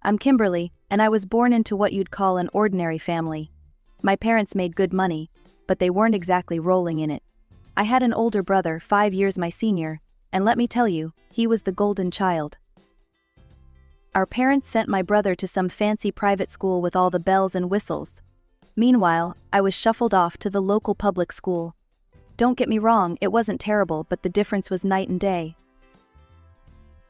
I'm Kimberly, and I was born into what you'd call an ordinary family. My parents made good money, but they weren't exactly rolling in it. I had an older brother, 5 years my senior, and let me tell you, he was the golden child. Our parents sent my brother to some fancy private school with all the bells and whistles. Meanwhile, I was shuffled off to the local public school. Don't get me wrong, it wasn't terrible, but the difference was night and day.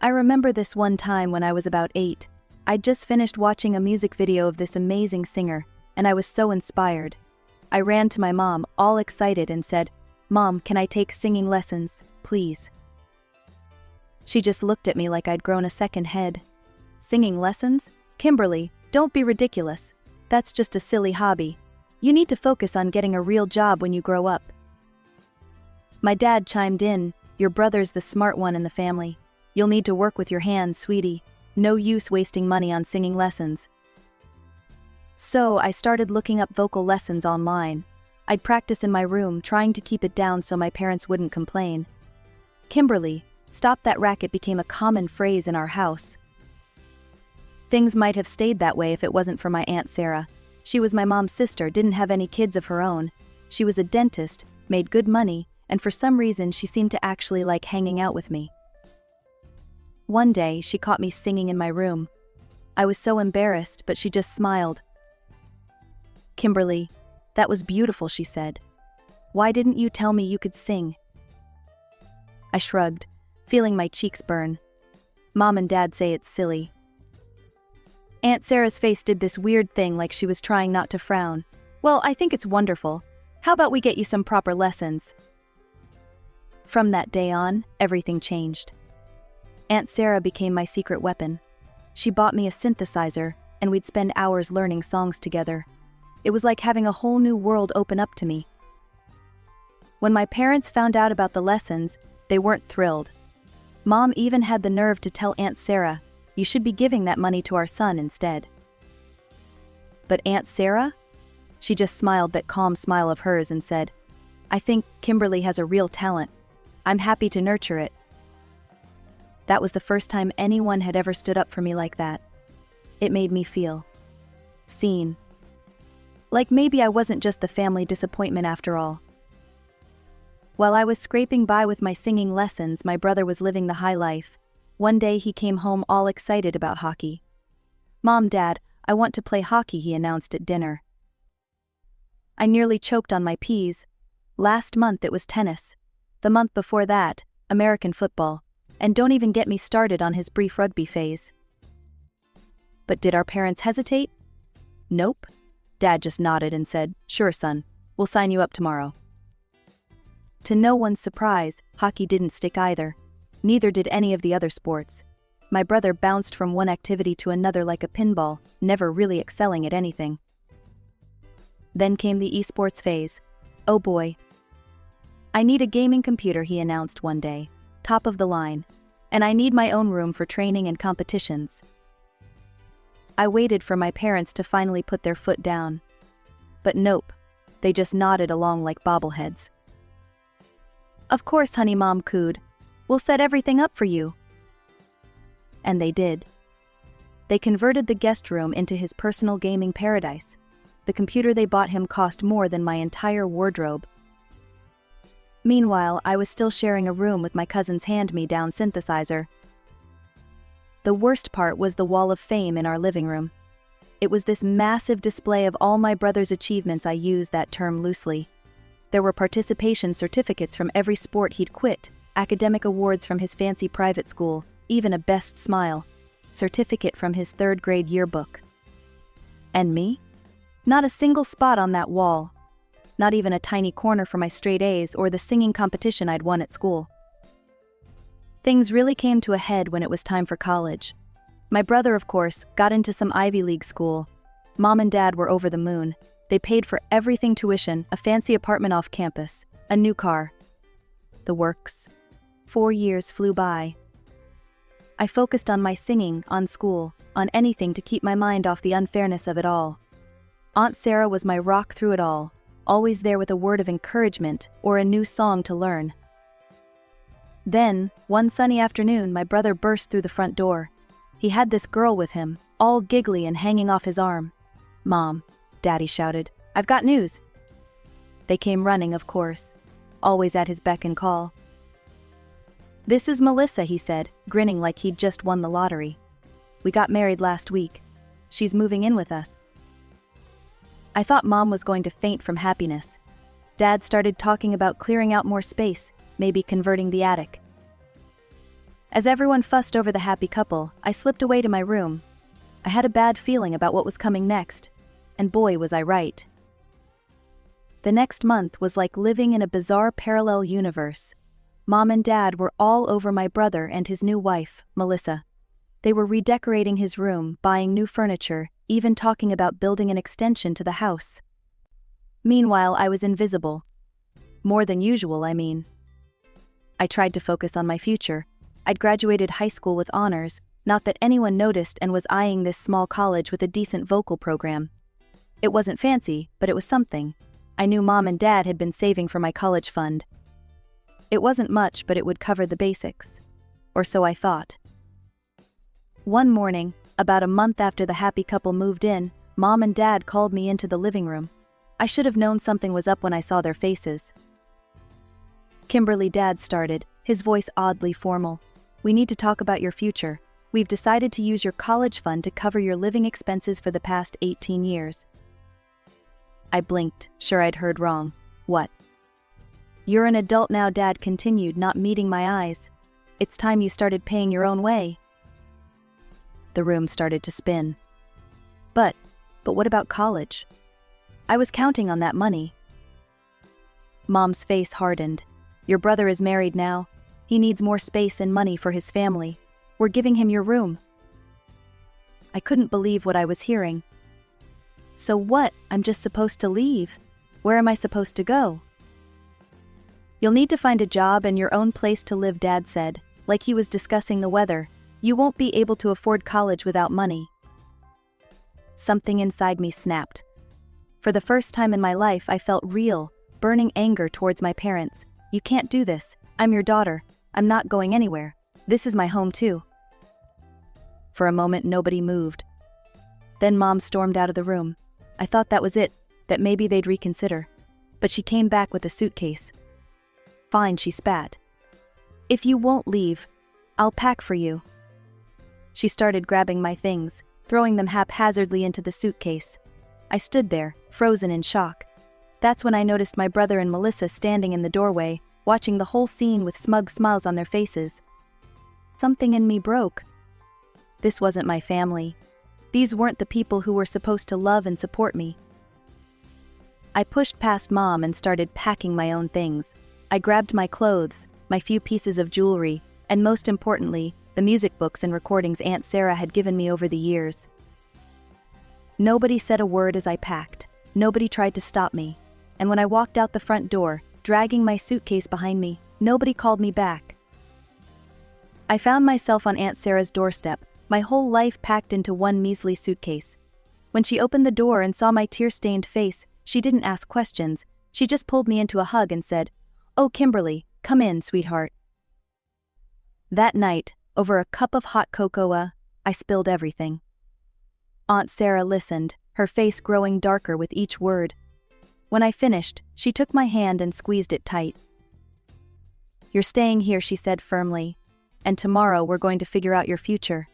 I remember this one time when I was about 8. I'd just finished watching a music video of this amazing singer, and I was so inspired. I ran to my mom, all excited, and said, "Mom, can I take singing lessons, please?" She just looked at me like I'd grown a second head. Singing lessons? Kimberly, don't be ridiculous. That's just a silly hobby. You need to focus on getting a real job when you grow up. My dad chimed in, "Your brother's the smart one in the family. You'll need to work with your hands, sweetie. No use wasting money on singing lessons." So I started looking up vocal lessons online. I'd practice in my room, trying to keep it down so my parents wouldn't complain. "Kimberly, stop that racket" became a common phrase in our house. Things might have stayed that way if it wasn't for my Aunt Sarah. She was my mom's sister, didn't have any kids of her own. She was a dentist, made good money, and for some reason she seemed to actually like hanging out with me. One day, she caught me singing in my room. I was so embarrassed, but she just smiled. "Kimberly, that was beautiful," she said. "Why didn't you tell me you could sing?" I shrugged, feeling my cheeks burn. Mom and Dad say it's silly. Aunt Sarah's face did this weird thing like she was trying not to frown. "Well, I think it's wonderful. How about we get you some proper lessons?" From that day on, everything changed. Aunt Sarah became my secret weapon. She bought me a synthesizer, and we'd spend hours learning songs together. It was like having a whole new world open up to me. When my parents found out about the lessons, they weren't thrilled. Mom even had the nerve to tell Aunt Sarah, "You should be giving that money to our son instead." But Aunt Sarah? She just smiled that calm smile of hers and said, "I think Kimberly has a real talent. I'm happy to nurture it." That was the first time anyone had ever stood up for me like that. It made me feel seen. Like maybe I wasn't just the family disappointment after all. While I was scraping by with my singing lessons, my brother was living the high life. One day he came home all excited about hockey. "Mom, Dad, I want to play hockey," he announced at dinner. I nearly choked on my peas. Last month it was tennis. The month before that, American football. And don't even get me started on his brief rugby phase. But did our parents hesitate? Nope. Dad just nodded and said, "Sure, son, we'll sign you up tomorrow." To no one's surprise, hockey didn't stick either. Neither did any of the other sports. My brother bounced from one activity to another like a pinball, never really excelling at anything. Then came the esports phase. Oh boy. "I need a gaming computer," he announced one day. "Top of the line. And I need my own room for training and competitions." I waited for my parents to finally put their foot down. But nope. They just nodded along like bobbleheads. "Of course, honey," Mom cooed. "We'll set everything up for you." And they did. They converted the guest room into his personal gaming paradise. The computer they bought him cost more than my entire wardrobe. Meanwhile, I was still sharing a room with my cousin's hand-me-down synthesizer. The worst part was the wall of fame in our living room. It was this massive display of all my brother's achievements. I use that term loosely. There were participation certificates from every sport he'd quit, academic awards from his fancy private school, even a best smile certificate from his 3rd grade yearbook. And me? Not a single spot on that wall. Not even a tiny corner for my straight A's or the singing competition I'd won at school. Things really came to a head when it was time for college. My brother, of course, got into some Ivy League school. Mom and Dad were over the moon. They paid for everything: tuition, a fancy apartment off campus, a new car. The works. 4 years flew by. I focused on my singing, on school, on anything to keep my mind off the unfairness of it all. Aunt Sarah was my rock through it all, always there with a word of encouragement or a new song to learn. Then, one sunny afternoon, my brother burst through the front door. He He had this girl with him, all giggly and hanging off his arm. "Mom," Daddy shouted, "I've got news." They came running, of course, always at his beck and call. "This is Melissa," he said, grinning like he'd just won the lottery. "We got married last week. She's moving in with us." I thought Mom was going to faint from happiness. Dad started talking about clearing out more space, maybe converting the attic. As everyone fussed over the happy couple, I slipped away to my room. I had a bad feeling about what was coming next, and boy was I right. The next month was like living in a bizarre parallel universe. Mom and Dad were all over my brother and his new wife, Melissa. They were redecorating his room, buying new furniture, even talking about building an extension to the house. Meanwhile, I was invisible. More than usual, I mean. I tried to focus on my future. I'd graduated high school with honors, not that anyone noticed, and was eyeing this small college with a decent vocal program. It wasn't fancy, but it was something. I knew Mom and Dad had been saving for my college fund. It wasn't much, but it would cover the basics. Or so I thought. One morning, about a month after the happy couple moved in, Mom and Dad called me into the living room. I should have known something was up when I saw their faces. "Kimberly," Dad started, his voice oddly formal. "We need to talk about your future. We've decided to use your college fund to cover your living expenses for the past 18 years. I blinked, sure I'd heard wrong. "What?" "You're an adult now," Dad continued, not meeting my eyes. "It's time you started paying your own way." The room started to spin. But what about college? I was counting on that money. Mom's face hardened. "Your brother is married now. He needs more space and money for his family. We're giving him your room." I couldn't believe what I was hearing. "So what? I'm just supposed to leave? Where am I supposed to go?" "You'll need to find a job and your own place to live," Dad said, like he was discussing the weather. "You won't be able to afford college without money." Something inside me snapped. For the first time in my life, I felt real, burning anger towards my parents. "You can't do this. I'm your daughter. I'm not going anywhere. This is my home too." For a moment, nobody moved. Then Mom stormed out of the room. I thought that was it, that maybe they'd reconsider. But she came back with a suitcase. "Fine," she spat. "If you won't leave, I'll pack for you." She started grabbing my things, throwing them haphazardly into the suitcase. I stood there, frozen in shock. That's when I noticed my brother and Melissa standing in the doorway, watching the whole scene with smug smiles on their faces. Something in me broke. This wasn't my family. These weren't the people who were supposed to love and support me. I pushed past Mom and started packing my own things. I grabbed my clothes, my few pieces of jewelry, and most importantly, the music books and recordings Aunt Sarah had given me over the years. Nobody said a word as I packed. Nobody tried to stop me. And when I walked out the front door, dragging my suitcase behind me, nobody called me back. I found myself on Aunt Sarah's doorstep, my whole life packed into one measly suitcase. When she opened the door and saw my tear-stained face, she didn't ask questions. She just pulled me into a hug and said, "Oh, Kimberly, come in, sweetheart." That night, over a cup of hot cocoa, I spilled everything. Aunt Sarah listened, her face growing darker with each word. When I finished, she took my hand and squeezed it tight. "You're staying here," she said firmly, "and tomorrow we're going to figure out your future."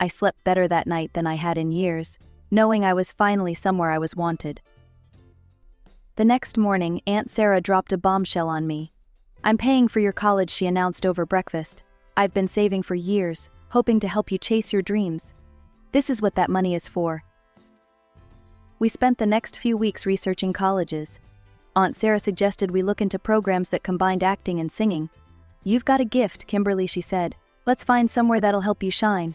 I slept better that night than I had in years, knowing I was finally somewhere I was wanted. The next morning, Aunt Sarah dropped a bombshell on me. "I'm paying for your college," she announced over breakfast. "I've been saving for years, hoping to help you chase your dreams. This is what that money is for." We spent the next few weeks researching colleges. Aunt Sarah suggested we look into programs that combined acting and singing. "You've got a gift, Kimberly," she said. "Let's find somewhere that'll help you shine."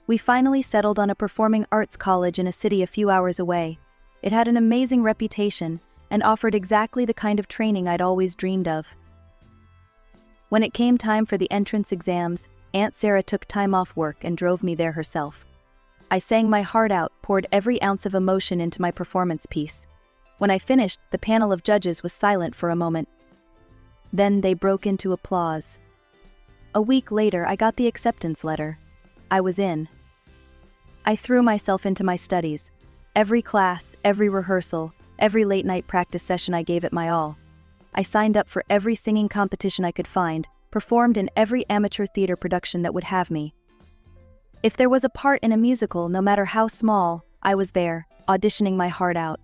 We finally settled on a performing arts college in a city a few hours away. It had an amazing reputation and offered exactly the kind of training I'd always dreamed of. When it came time for the entrance exams, Aunt Sarah took time off work and drove me there herself. I sang my heart out, poured every ounce of emotion into my performance piece. When I finished, the panel of judges was silent for a moment. Then they broke into applause. A week later, I got the acceptance letter. I was in. I threw myself into my studies. Every class, every rehearsal, every late-night practice session, I gave it my all. I signed up for every singing competition I could find, performed in every amateur theater production that would have me. If there was a part in a musical, no matter how small, I was there, auditioning my heart out.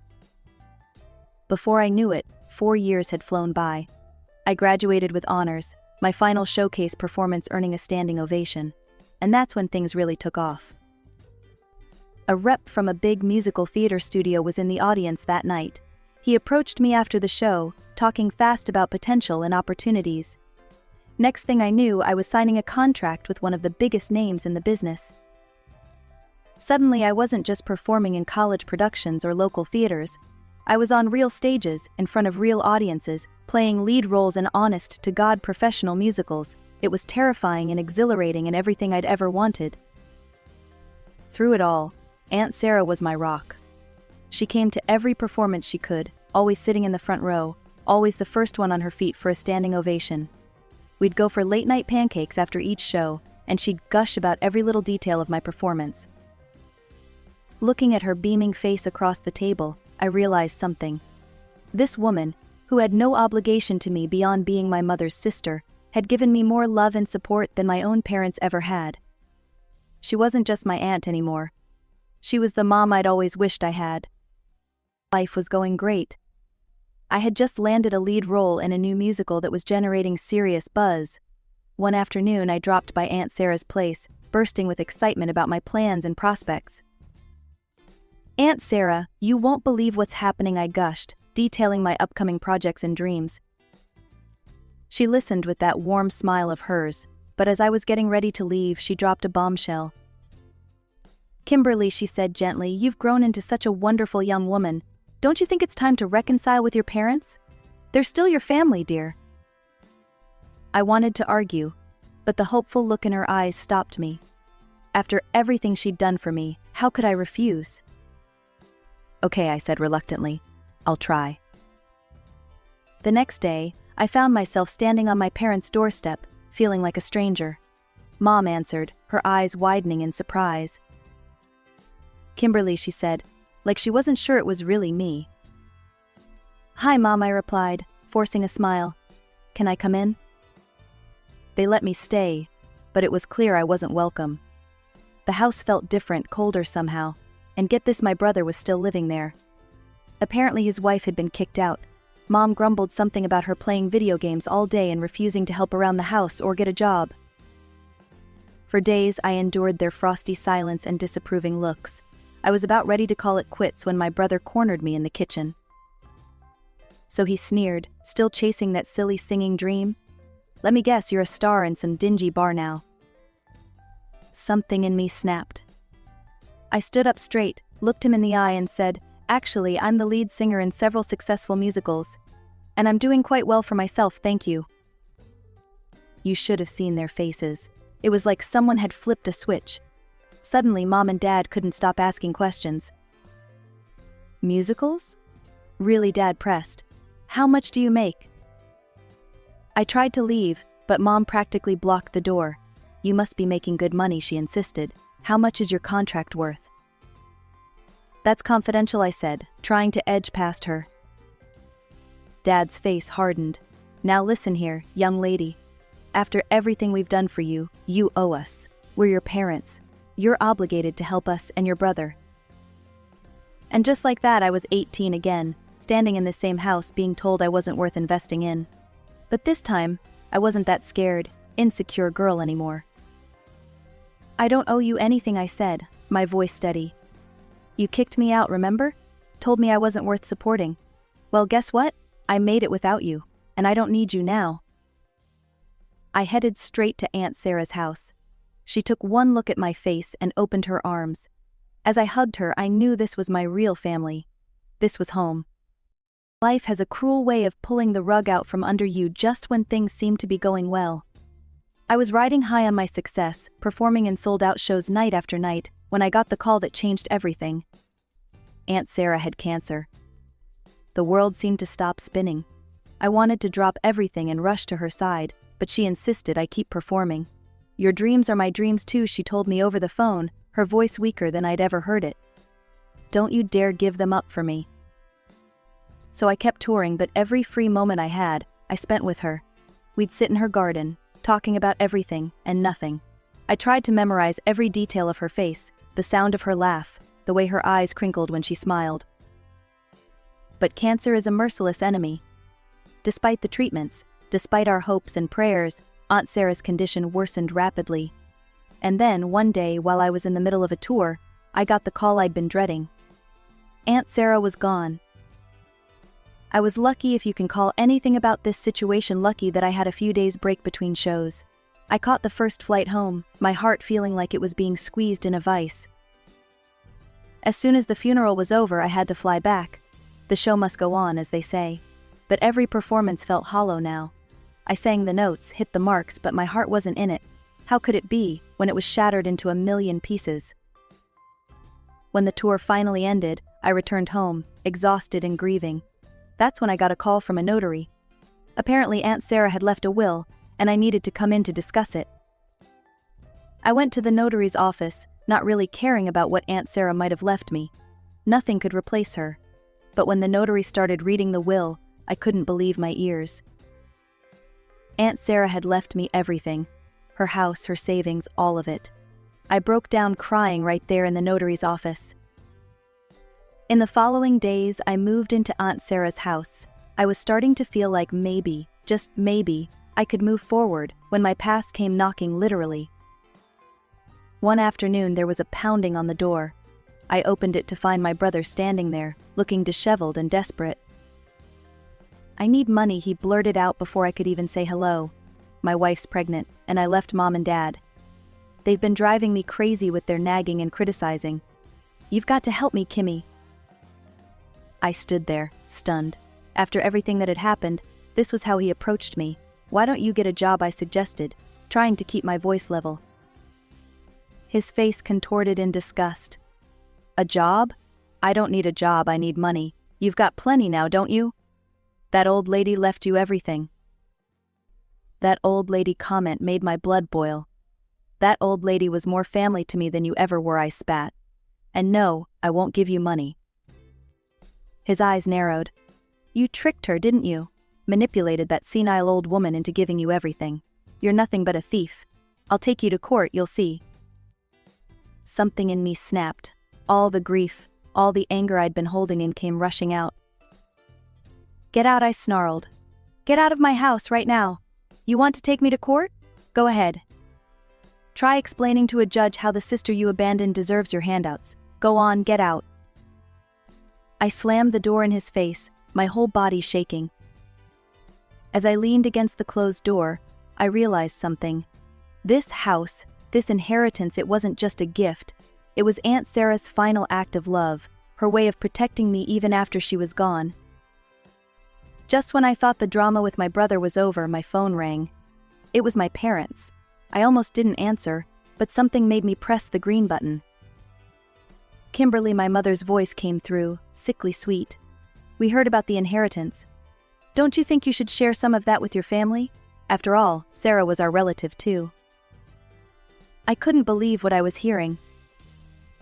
Before I knew it, 4 years had flown by. I graduated with honors, my final showcase performance earning a standing ovation. And that's when things really took off. A rep from a big musical theater studio was in the audience that night. He approached me after the show, talking fast about potential and opportunities. Next thing I knew, I was signing a contract with one of the biggest names in the business. Suddenly, I wasn't just performing in college productions or local theaters. I was on real stages, in front of real audiences, playing lead roles in honest-to-God professional musicals. It was terrifying and exhilarating and everything I'd ever wanted. Through it all, Aunt Sarah was my rock. She came to every performance she could, always sitting in the front row, always the first one on her feet for a standing ovation. We'd go for late-night pancakes after each show, and she'd gush about every little detail of my performance. Looking at her beaming face across the table, I realized something. This woman, who had no obligation to me beyond being my mother's sister, had given me more love and support than my own parents ever had. She wasn't just my aunt anymore. She was the mom I'd always wished I had. Life was going great. I had just landed a lead role in a new musical that was generating serious buzz. One afternoon, I dropped by Aunt Sarah's place, bursting with excitement about my plans and prospects. "Aunt Sarah, you won't believe what's happening," I gushed, detailing my upcoming projects and dreams. She listened with that warm smile of hers, but as I was getting ready to leave, she dropped a bombshell. "Kimberly," she said gently, "you've grown into such a wonderful young woman. Don't you think it's time to reconcile with your parents? They're still your family, dear." I wanted to argue, but the hopeful look in her eyes stopped me. After everything she'd done for me, how could I refuse? "Okay," I said reluctantly. "I'll try." The next day, I found myself standing on my parents' doorstep, feeling like a stranger. Mom answered, her eyes widening in surprise. "Kimberly," she said, like she wasn't sure it was really me. "Hi, Mom," I replied, forcing a smile. "Can I come in?" They let me stay, but it was clear I wasn't welcome. The house felt different, colder somehow, and get this, my brother was still living there. Apparently his wife had been kicked out. Mom grumbled something about her playing video games all day and refusing to help around the house or get a job. For days, I endured their frosty silence and disapproving looks. I was about ready to call it quits when my brother cornered me in the kitchen. "So," he sneered, "still chasing that silly singing dream? Let me guess, you're a star in some dingy bar now." Something in me snapped. I stood up straight, looked him in the eye and said, "Actually, I'm the lead singer in several successful musicals. And I'm doing quite well for myself, thank you." You should have seen their faces. It was like someone had flipped a switch. Suddenly, Mom and Dad couldn't stop asking questions. "Musicals?" "Really?" Dad pressed. "How much do you make?" I tried to leave, but Mom practically blocked the door. "You must be making good money," she insisted. "How much is your contract worth?" "That's confidential," I said, trying to edge past her. Dad's face hardened. "Now listen here, young lady. After everything we've done for you, you owe us. We're your parents. You're obligated to help us and your brother." And just like that, I was 18 again, standing in the same house being told I wasn't worth investing in. But this time, I wasn't that scared, insecure girl anymore. "I don't owe you anything," I said, my voice steady. "You kicked me out, remember? Told me I wasn't worth supporting. Well, guess what? I made it without you, and I don't need you now." I headed straight to Aunt Sarah's house. She took one look at my face and opened her arms. As I hugged her, I knew this was my real family. This was home. Life has a cruel way of pulling the rug out from under you just when things seem to be going well. I was riding high on my success, performing in sold-out shows night after night, when I got the call that changed everything. Aunt Sarah had cancer. The world seemed to stop spinning. I wanted to drop everything and rush to her side, but she insisted I keep performing. "Your dreams are my dreams too," she told me over the phone, her voice weaker than I'd ever heard it. "Don't you dare give them up for me." So I kept touring, but every free moment I had, I spent with her. We'd sit in her garden, talking about everything and nothing. I tried to memorize every detail of her face, the sound of her laugh, the way her eyes crinkled when she smiled. But cancer is a merciless enemy. Despite the treatments, despite our hopes and prayers, Aunt Sarah's condition worsened rapidly. And then, one day, while I was in the middle of a tour, I got the call I'd been dreading. Aunt Sarah was gone. I was lucky, if you can call anything about this situation lucky, that I had a few days break between shows. I caught the first flight home, my heart feeling like it was being squeezed in a vice. As soon as the funeral was over, I had to fly back. The show must go on, as they say. But every performance felt hollow now. I sang the notes, hit the marks, but my heart wasn't in it. How could it be, when it was shattered into a million pieces? When the tour finally ended, I returned home, exhausted and grieving. That's when I got a call from a notary. Apparently Aunt Sarah had left a will, and I needed to come in to discuss it. I went to the notary's office, not really caring about what Aunt Sarah might have left me. Nothing could replace her. But when the notary started reading the will, I couldn't believe my ears. Aunt Sarah had left me everything. Her house, her savings, all of it. I broke down crying right there in the notary's office. In the following days, I moved into Aunt Sarah's house. I was starting to feel like maybe, just maybe, I could move forward when my past came knocking, literally. One afternoon there was a pounding on the door. I opened it to find my brother standing there, looking disheveled and desperate. "I need money," he blurted out before I could even say hello. "My wife's pregnant, and I left Mom and Dad. They've been driving me crazy with their nagging and criticizing. You've got to help me, Kimmy." I stood there, stunned. After everything that had happened, this was how he approached me. "Why don't you get a job?" I suggested, trying to keep my voice level. His face contorted in disgust. "A job? I don't need a job, I need money. You've got plenty now, don't you? That old lady left you everything." That old lady comment made my blood boil. That old lady was more family to me than you ever were, I spat. "And no, I won't give you money." His eyes narrowed. "You tricked her, didn't you? Manipulated that senile old woman into giving you everything. You're nothing but a thief. I'll take you to court, you'll see." Something in me snapped. All the grief, all the anger I'd been holding in came rushing out. "Get out," I snarled. "Get out of my house right now. You want to take me to court? Go ahead. Try explaining to a judge how the sister you abandoned deserves your handouts. Go on, get out." I slammed the door in his face, my whole body shaking. As I leaned against the closed door, I realized something. This house, this inheritance, it wasn't just a gift. It was Aunt Sarah's final act of love, her way of protecting me even after she was gone. Just when I thought the drama with my brother was over, my phone rang. It was my parents. I almost didn't answer, but something made me press the green button. Kimberly, my mother's voice came through, sickly sweet. "We heard about the inheritance. Don't you think you should share some of that with your family? After all, Sarah was our relative too." I couldn't believe what I was hearing.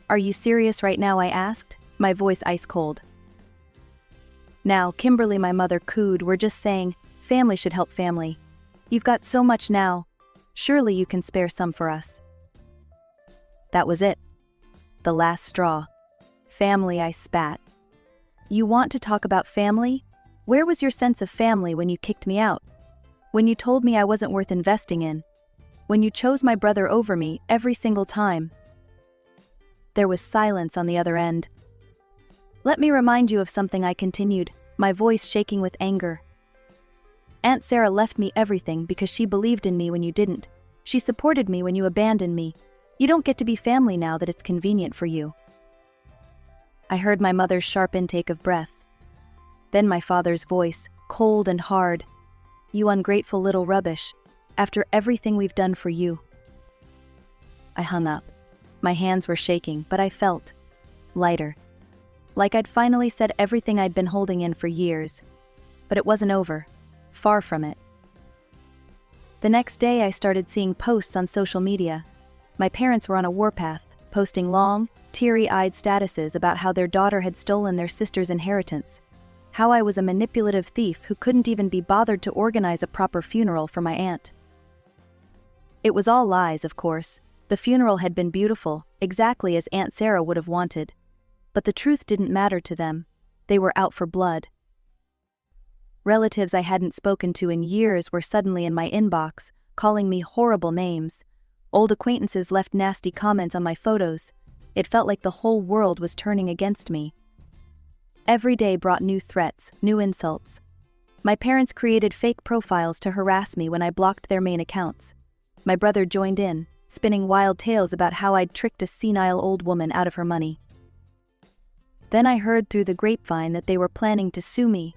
"Are you serious right now?" I asked, my voice ice cold. "Now, Kimberly," my mother cooed, "we're just saying, family should help family. You've got so much now. Surely you can spare some for us." That was it. The last straw. "Family," I spat. "You want to talk about family? Where was your sense of family when you kicked me out? When you told me I wasn't worth investing in? When you chose my brother over me every single time?" There was silence on the other end. "Let me remind you of something," I continued, my voice shaking with anger. "Aunt Sarah left me everything because she believed in me when you didn't. She supported me when you abandoned me. You don't get to be family now that it's convenient for you." I heard my mother's sharp intake of breath. Then my father's voice, cold and hard. "You ungrateful little rubbish. After everything we've done for you." I hung up. My hands were shaking, but I felt lighter. Like I'd finally said everything I'd been holding in for years. But it wasn't over. Far from it. The next day I started seeing posts on social media. My parents were on a warpath, posting long, teary-eyed statuses about how their daughter had stolen their sister's inheritance. How I was a manipulative thief who couldn't even be bothered to organize a proper funeral for my aunt. It was all lies, of course. The funeral had been beautiful, exactly as Aunt Sarah would have wanted. But the truth didn't matter to them. They were out for blood. Relatives I hadn't spoken to in years were suddenly in my inbox, calling me horrible names. Old acquaintances left nasty comments on my photos. It felt like the whole world was turning against me. Every day brought new threats, new insults. My parents created fake profiles to harass me when I blocked their main accounts. My brother joined in, spinning wild tales about how I'd tricked a senile old woman out of her money. Then I heard through the grapevine that they were planning to sue me.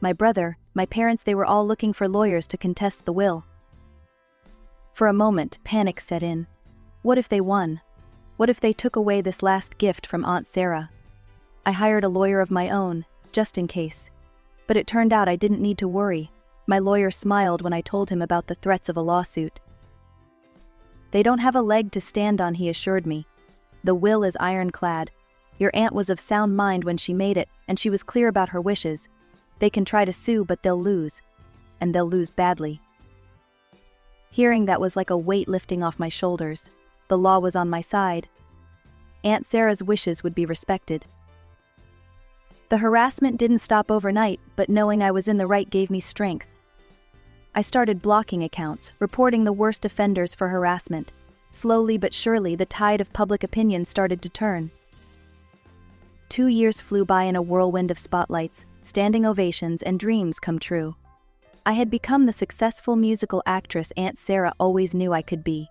My brother, my parents, they were all looking for lawyers to contest the will. For a moment, panic set in. What if they won? What if they took away this last gift from Aunt Sarah? I hired a lawyer of my own, just in case. But it turned out I didn't need to worry. My lawyer smiled when I told him about the threats of a lawsuit. They don't have a leg to stand on, he assured me. The will is ironclad. Your aunt was of sound mind when she made it, and she was clear about her wishes. They can try to sue, but they'll lose. And they'll lose badly. Hearing that was like a weight lifting off my shoulders. The law was on my side. Aunt Sarah's wishes would be respected. The harassment didn't stop overnight, but knowing I was in the right gave me strength. I started blocking accounts, reporting the worst offenders for harassment. Slowly but surely, the tide of public opinion started to turn. 2 years flew by in a whirlwind of spotlights, standing ovations, and dreams come true. I had become the successful musical actress Aunt Sarah always knew I could be.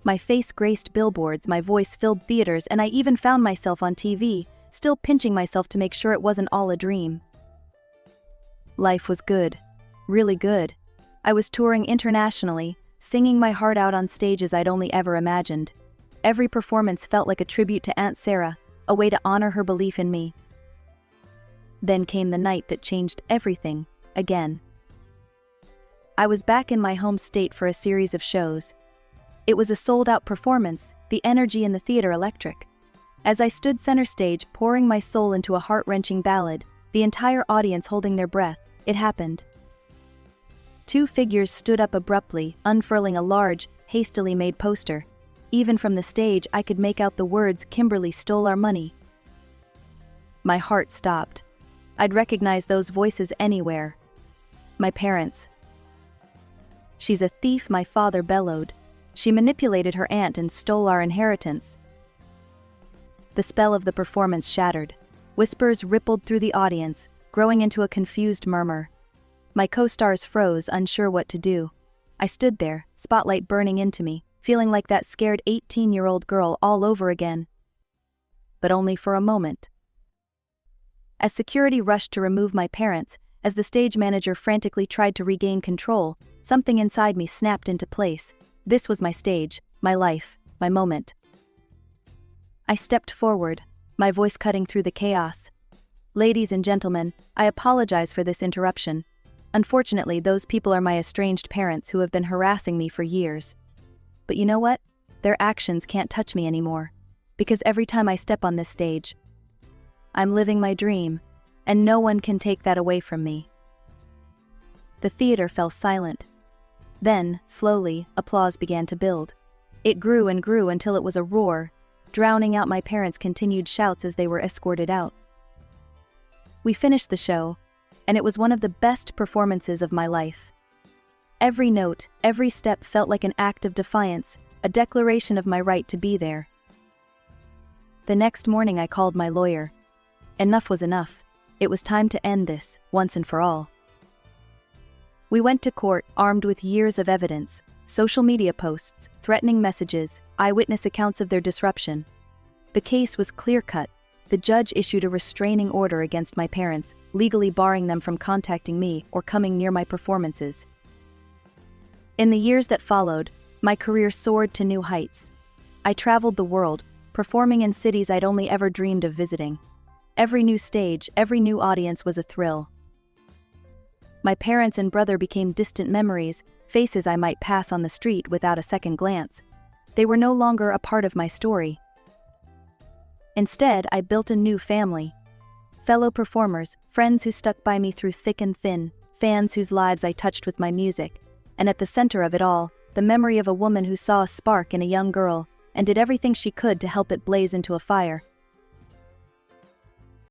My face graced billboards, my voice filled theaters, and I even found myself on TV, still pinching myself to make sure it wasn't all a dream. Life was good. Really good. I was touring internationally, singing my heart out on stages I'd only ever imagined. Every performance felt like a tribute to Aunt Sarah, a way to honor her belief in me. Then came the night that changed everything, again. I was back in my home state for a series of shows. It was a sold-out performance, the energy in the theater electric. As I stood center stage, pouring my soul into a heart-wrenching ballad, the entire audience holding their breath, it happened. 2 figures stood up abruptly, unfurling a large, hastily made poster. Even from the stage, I could make out the words, "Kimberly stole our money." My heart stopped. I'd recognize those voices anywhere. My parents. "She's a thief," my father bellowed. "She manipulated her aunt and stole our inheritance." The spell of the performance shattered. Whispers rippled through the audience, growing into a confused murmur. My co-stars froze, unsure what to do. I stood there, spotlight burning into me, feeling like that scared 18-year-old girl all over again. But only for a moment. As security rushed to remove my parents, as the stage manager frantically tried to regain control, something inside me snapped into place. This was my stage, my life, my moment. I stepped forward, my voice cutting through the chaos. "Ladies and gentlemen, I apologize for this interruption. Unfortunately, those people are my estranged parents who have been harassing me for years. But you know what? Their actions can't touch me anymore. Because every time I step on this stage, I'm living my dream, and no one can take that away from me." The theater fell silent. Then, slowly, applause began to build. It grew and grew until it was a roar, drowning out my parents' continued shouts as they were escorted out. We finished the show, and it was one of the best performances of my life. Every note, every step felt like an act of defiance, a declaration of my right to be there. The next morning I called my lawyer. Enough was enough. It was time to end this, once and for all. We went to court armed with years of evidence, social media posts, threatening messages, eyewitness accounts of their disruption. The case was clear-cut. The judge issued a restraining order against my parents, legally barring them from contacting me or coming near my performances. In the years that followed, my career soared to new heights. I traveled the world, performing in cities I'd only ever dreamed of visiting. Every new stage, every new audience was a thrill. My parents and brother became distant memories, faces I might pass on the street without a second glance. They were no longer a part of my story. Instead, I built a new family. Fellow performers, friends who stuck by me through thick and thin, fans whose lives I touched with my music, and at the center of it all, the memory of a woman who saw a spark in a young girl and did everything she could to help it blaze into a fire.